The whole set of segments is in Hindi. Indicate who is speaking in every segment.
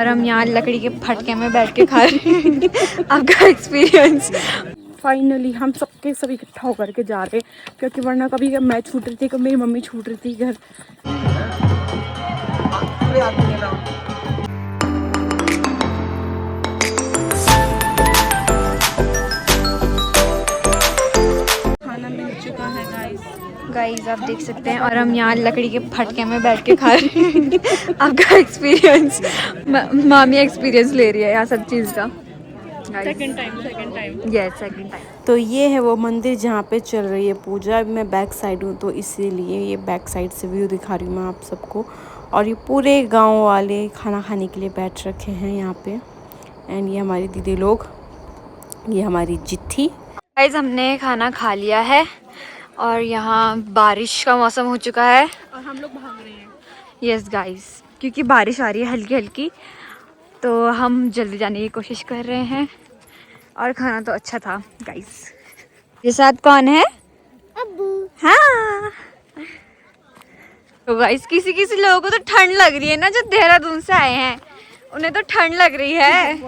Speaker 1: और हम यहाँ लकड़ी के फटके में बैठ के खा रहे हैं। आपका एक्सपीरियंस।
Speaker 2: फाइनली हम सबके सब इकट्ठा होकर के जा रहे, क्योंकि वरना कभी मैं छूट रही थी, कभी मेरी मम्मी छूट रही थी घर। खाना मिल चुका है
Speaker 1: गाइस आप देख सकते हैं, और हम यहाँ लकड़ी के फटके में बैठ के खा रहे हैं। आपका एक्सपीरियंस। मामी एक्सपीरियंस ले रही है यहाँ सब चीज़ का।
Speaker 2: Second time
Speaker 1: yes second time.
Speaker 2: तो ये है वो मंदिर जहाँ पे चल रही है पूजा। अभी मैं बैक साइड हूँ तो इसीलिए ये बैक साइड से व्यू दिखा रही हूँ मैं आप सबको। और ये पूरे गांव वाले खाना खाने के लिए बैठ रखे हैं यहाँ पे। एंड ये हमारी दीदी लोग, ये हमारी जित्थी।
Speaker 1: गाइस हमने खाना खा लिया है और यहाँ बारिश का मौसम हो चुका है
Speaker 2: और हम लोग भाग रहे हैं।
Speaker 1: यस गाइस, क्योंकि बारिश आ रही है हल्की हल्की, तो हम जल्दी जाने की कोशिश कर रहे हैं। और खाना तो अच्छा था गाइस। ये साथ कौन है? अब्बू। हाँ। तो गाइस किसी किसी लोगों को तो ठंड लग रही है ना, जो देहरादून से आए हैं उन्हें तो ठंड लग रही है।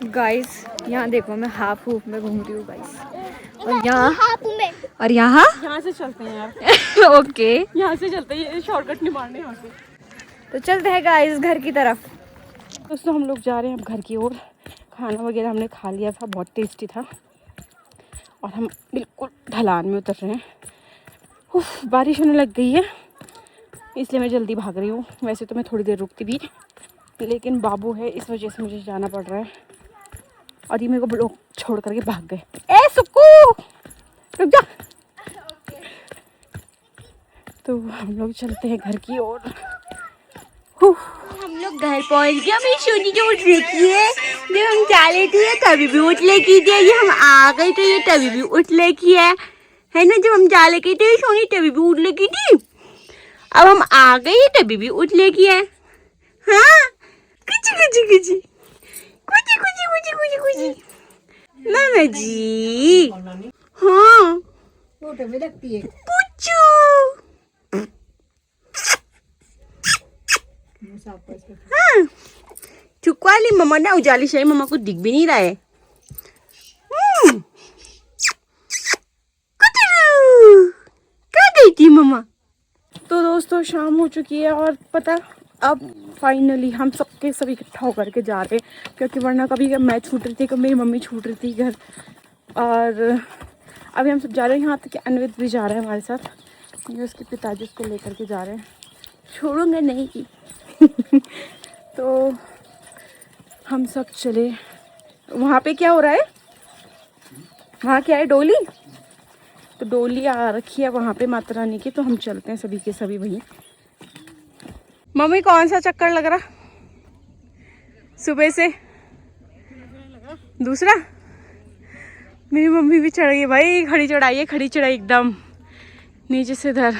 Speaker 1: गाइस यहाँ देखो मैं हाफ हुप में घूम रही हूँ गाइस। और यहाँ
Speaker 2: से चलते हैं यार।
Speaker 1: ओके
Speaker 2: यहाँ से चलते हैं, शॉर्टकट नहीं मारने यहाँ से।
Speaker 1: तो चलते हैं गाइस घर की तरफ।
Speaker 2: दोस्तों हम लोग जा रहे हैं अब घर की ओर। खाना वगैरह हमने खा लिया था, बहुत टेस्टी था। और हम बिल्कुल ढलान में उतर रहे हैं। उफ, बारिश होने लग गई है इसलिए मैं जल्दी भाग रही हूँ। वैसे तो मैं थोड़ी देर रुकती भी, लेकिन बाबू है इस वजह से मुझे जाना पड़ रहा है। और ये मेरे को लोग छोड़ करके भाग गए। ए सुक्कू रुक जा। तो हम लोग चलते हैं घर की ओर।
Speaker 1: हम लोग घर पहुंच गए। मेरी सोनी जो उठ रही है, जब हम चाले थे तभी भी उठ लेकी थी, ये हम आ गए तो ये तभी भी उठ लेकी है ना। जब हम चाले के थे सोनी तभी भी उठ लेकी थी, अब हम आ गए तभी भी उठ लेकी है। हाँ कुछ कुछ कुछ कुछ कुछ कुछ कुछ कुछ मामा जी। हाँ पुच्चू। हाँ चुकवाली मम्मा ना उजाली शाही मम्मा को दिख भी नहीं रहा है। क्या गई थी मम्मा?
Speaker 2: तो दोस्तों शाम हो चुकी है और पता अब फाइनली हम सबके सब इकट्ठा होकर के जा रहे, क्योंकि वरना कभी मैं छूट रही थी, कभी मेरी मम्मी छूट रही थी घर। और अभी हम सब जा रहे हैं। यहाँ तक अन्वित भी जा रहा है हमारे साथ, क्योंकि उसके पिताजी उसको लेकर के जा रहे हैं। छोड़ूंगा नहीं की। तो हम सब चले। वहाँ पे क्या हो रहा है? वहाँ क्या है? डोली। तो डोली आ रखी है वहाँ पे माता रानी की, तो हम चलते हैं सभी के सभी वहीं। मम्मी कौन सा चक्कर लग रहा सुबह से? दूसरा। मेरी मम्मी भी चढ़ गई भाई, खड़ी चढ़ाई है, खड़ी चढ़ाई एकदम नीचे से इधर।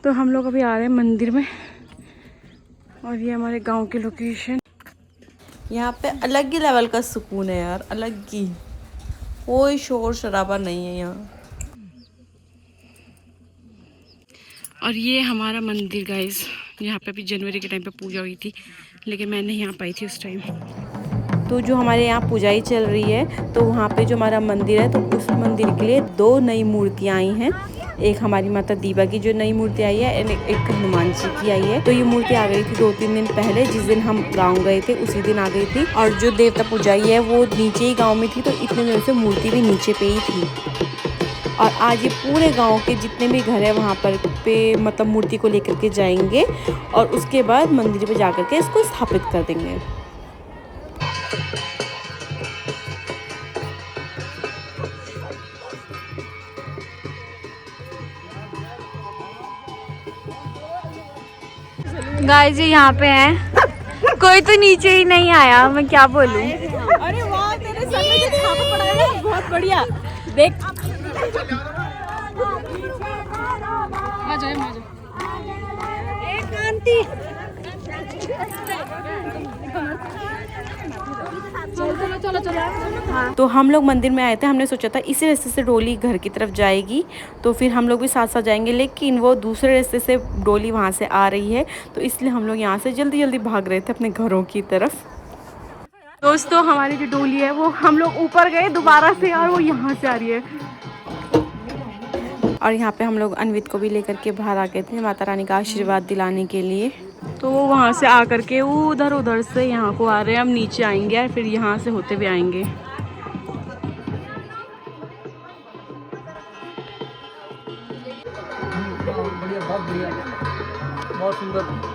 Speaker 2: तो हम लोग अभी आ रहे हैं मंदिर में। और ये हमारे गांव की लोकेशन।
Speaker 3: यहाँ पे अलग ही लेवल का सुकून है यार, अलग ही। कोई शोर शराबा नहीं है यहाँ।
Speaker 2: और ये हमारा मंदिर गाइस। यहाँ पे अभी जनवरी के टाइम पे पूजा हुई थी, लेकिन मैं नहीं आ पाई थी उस टाइम। तो जो हमारे यहाँ पूजाई चल रही है, तो वहाँ पे जो हमारा मंदिर है, तो उस मंदिर के लिए 2 नई मूर्तियाँ आई हैं। एक हमारी माता दीवा की जो नई मूर्ति आई है, एक हनुमान जी की आई है। तो ये मूर्ति आ गई थी 2-3 दिन पहले, जिस दिन हम गाँव गए थे उसी दिन आ गई थी। और जो देवता पूजाई है वो नीचे ही गाँव में थी, तो इतने दिनों से मूर्ति भी नीचे पे ही थी। और आज ये पूरे गांव के जितने भी घर है वहाँ पर पे मतलब मूर्ति को लेकर के जाएंगे और उसके बाद मंदिर पे जाकर के इसको स्थापित कर देंगे।
Speaker 1: गाइस जी यहाँ पे हैं, कोई तो नीचे ही नहीं आया, मैं क्या बोलूं।
Speaker 2: अरे वाह, तेरे सर में जो छापा पड़ा है ना, बहुत बढ़िया। देख आंटी तो हम लोग मंदिर में आए थे, हमने सोचा था इसी रास्ते से डोली घर की तरफ जाएगी, तो फिर हम लोग भी साथ साथ जाएंगे, लेकिन वो दूसरे रास्ते से डोली वहाँ से आ रही है, तो इसलिए हम लोग यहाँ से जल्दी जल्दी भाग रहे थे अपने घरों की तरफ। दोस्तों हमारी जो डोली है वो हम लोग ऊपर गए दोबारा से और वो यहाँ से आ रही है। और यहाँ पे हम लोग अन्वित को भी लेकर के बाहर आ गए थे माता रानी का आशीर्वाद दिलाने के लिए। तो वो वहाँ से आकर के उधर से यहाँ को आ रहे हैं, हम नीचे आएंगे और फिर यहाँ से होते हुए आएंगे।
Speaker 4: बहुत सुंदर।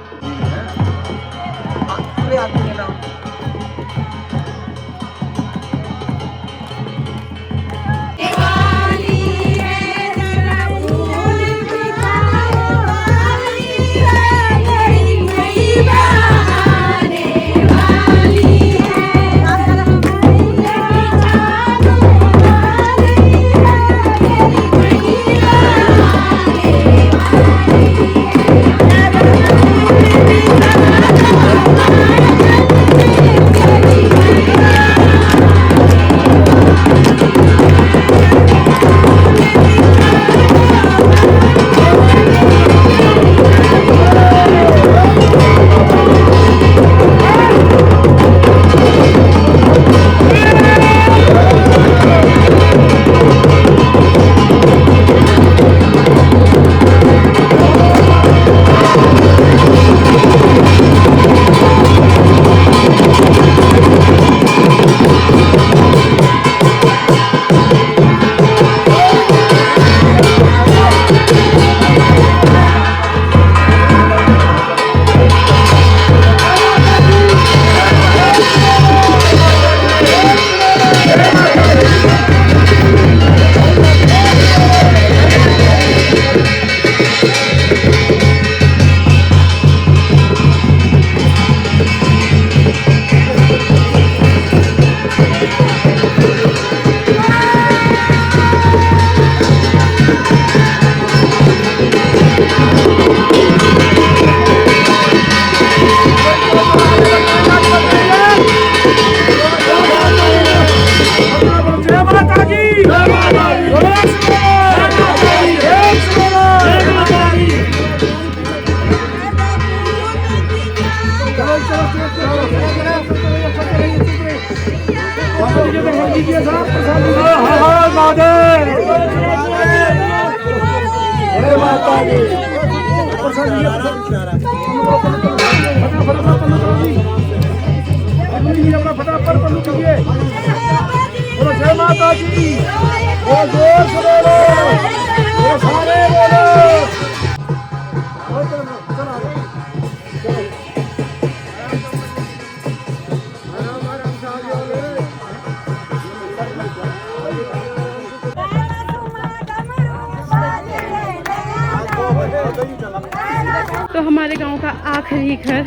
Speaker 2: तो हमारे गांव का आखिरी घर,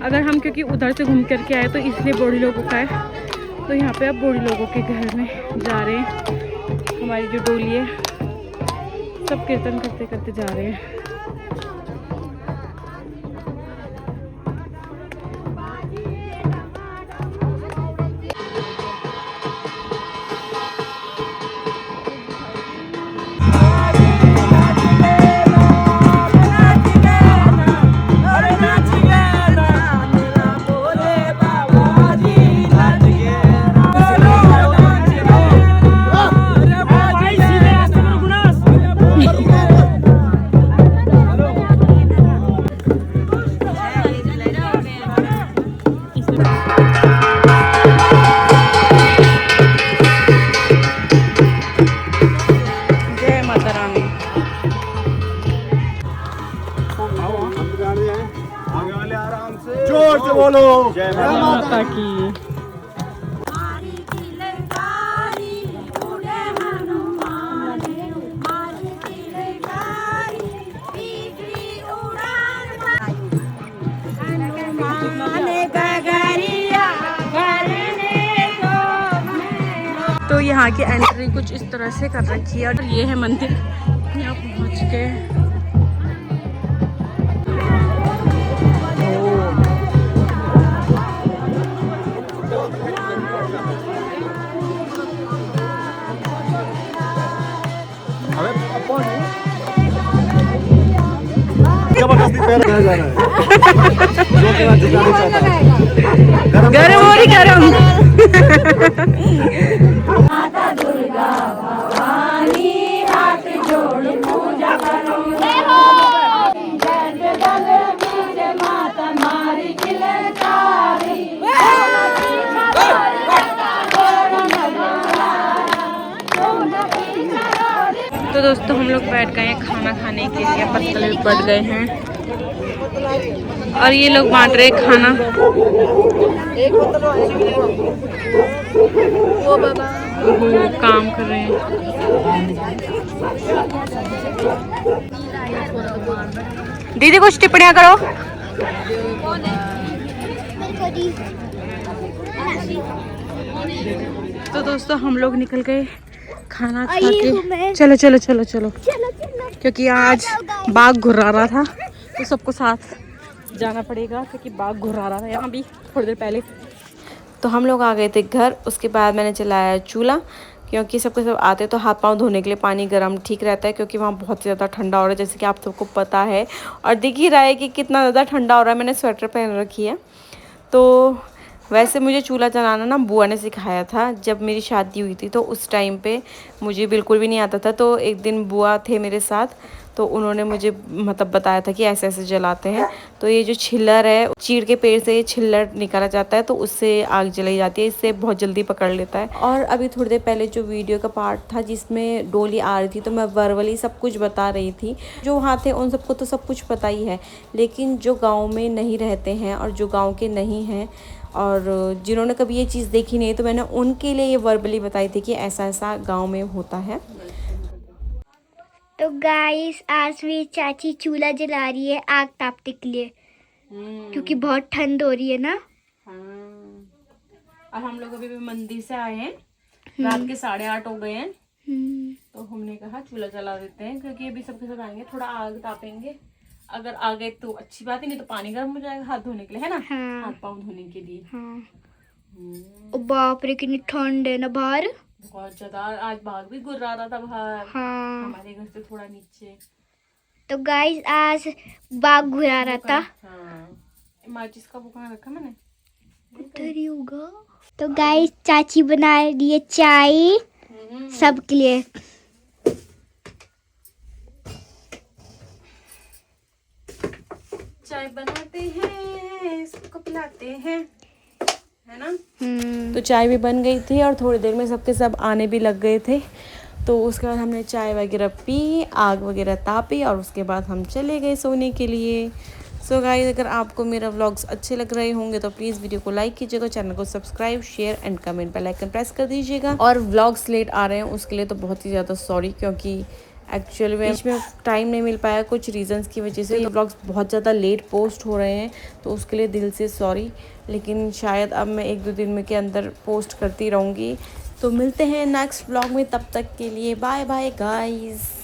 Speaker 2: अगर हम क्योंकि उधर से घूम करके आए तो इसलिए बूढ़ी लोगों का है, तो यहाँ पे अब बूढ़ी लोगों के घर में जा रहे हैं। हमारी जो डोली है सब कीर्तन करते करते जा रहे हैं।
Speaker 4: जोर से बोलो
Speaker 2: जय माता की। तो यहाँ की एंट्री कुछ इस तरह से कर रखी है और ये है मंदिर। यहाँ पहुँच के
Speaker 4: कहाँ जा रहा है? जो कहना दिखाना चाहता है।
Speaker 2: गरम हो रही गरम। तो दोस्तों हम लोग बैठ गए हैं खाना खाने के लिए, पत्तल बढ़ गए हैं और ये लोग बांट रहे हैं खाना। वो काम कर रहे हैं। दीदी कुछ टिप्पणियाँ करो। तो दोस्तों हम लोग निकल गए खाना खा के। चलो चलो चलो चलो, क्योंकि आज बाघ घुर्रा रहा था तो सबको साथ जाना पड़ेगा, क्योंकि बाघ घुर्रा रहा था यहाँ भी थोड़ी देर पहले। तो हम लोग आ गए थे घर। उसके बाद मैंने चलाया चूल्हा, क्योंकि सबके सब आते तो हाथ पांव धोने के लिए पानी गर्म ठीक रहता है, क्योंकि वहाँ बहुत ज़्यादा ठंडा हो रहा है जैसे कि आप सबको पता है। और दिख ही रहा है कि कितना ज़्यादा ठंडा हो रहा है। मैंने स्वेटर पहन रखी है। तो वैसे मुझे चूल्हा चलाना ना बुआ ने सिखाया था। जब मेरी शादी हुई थी तो उस टाइम पे मुझे बिल्कुल भी नहीं आता था। तो एक दिन बुआ थे मेरे साथ, तो उन्होंने मुझे मतलब बताया था कि ऐसे ऐसे जलाते हैं। तो ये जो छिल्लर है, चीड़ के पेड़ से ये छिल्लर निकाला जाता है, तो उससे आग जलाई जाती है। इससे बहुत जल्दी पकड़ लेता है। और अभी थोड़ी देर पहले जो वीडियो का पार्ट था जिसमें डोली आ रही थी, तो मैं वर्बली सब कुछ बता रही थी। जो वहाँ थे उन सबको तो सब कुछ पता ही है, लेकिन जो गाँव में नहीं रहते हैं और जो गाँव के नहीं हैं और जिन्होंने कभी ये चीज़ देखी नहीं, तो मैंने उनके लिए ये वर्बली बताई थी कि ऐसा ऐसा गांव में होता है।
Speaker 5: तो गाइस आज मेरी चाची चूल्हा जला रही है आग तापने के लिए, क्योंकि बहुत ठंड हो रही है ना।
Speaker 2: और हम लोग अभी भी मंदिर से आए हैं, रात के 8:30 हो गए हैं। तो हमने कहा चूल्हा जला देते हैं, क्योंकि अभी सबके सब आएंगे, थोड़ा आग तापेंगे। अगर आ गए तो अच्छी बात है, नहीं तो पानी गर्म हो जाएगा हाथ धोने के लिए, है ना।
Speaker 5: हाँ।
Speaker 2: हाथ पाँव धोने के लिए।
Speaker 5: ओ बाप रे कितनी ठंड है ना बाहर।
Speaker 2: बहुत ज्यादा। आज बाघ भी गुर्रा रहा था बाहर,
Speaker 5: हाँ।
Speaker 2: हमारे घर से थोड़ा नीचे।
Speaker 5: तो गाइस आज बाघ घुरा रहा था।
Speaker 2: हाँ, माचिस का वो कहाँ रखा मैंने?
Speaker 5: उधर ही होगा। तो गाइस चाची बना रही है चाय सबके लिए।
Speaker 2: चाय बनाते हैं, सबको पिलाते हैं, है ना।
Speaker 3: तो चाय भी बन गई थी और थोड़ी देर में सबके सब आने भी लग गए थे। तो उसके बाद हमने चाय वगैरह पी, आग वगैरह तापी और उसके बाद हम चले गए सोने के लिए। सो गाइस, अगर आपको मेरा व्लॉग्स अच्छे लग रहे होंगे तो प्लीज़ वीडियो को लाइक कीजिएगा, चैनल को subscribe, share and comment bell icon press कर दीजिएगा। और व्लॉग्स लेट आ रहे हैं उसके लिए तो बहुत ही ज़्यादा सॉरी, क्योंकि एक्चुअली में बीच में टाइम नहीं मिल पाया कुछ रीजंस की वजह से। तो व्लॉग्स बहुत ज़्यादा लेट पोस्ट हो रहे हैं, तो उसके लिए दिल से सॉरी। लेकिन शायद अब मैं 1-2 दिन में के अंदर पोस्ट करती रहूँगी। तो मिलते हैं नेक्स्ट व्लॉग में, तब तक के लिए बाय बाय गाइस।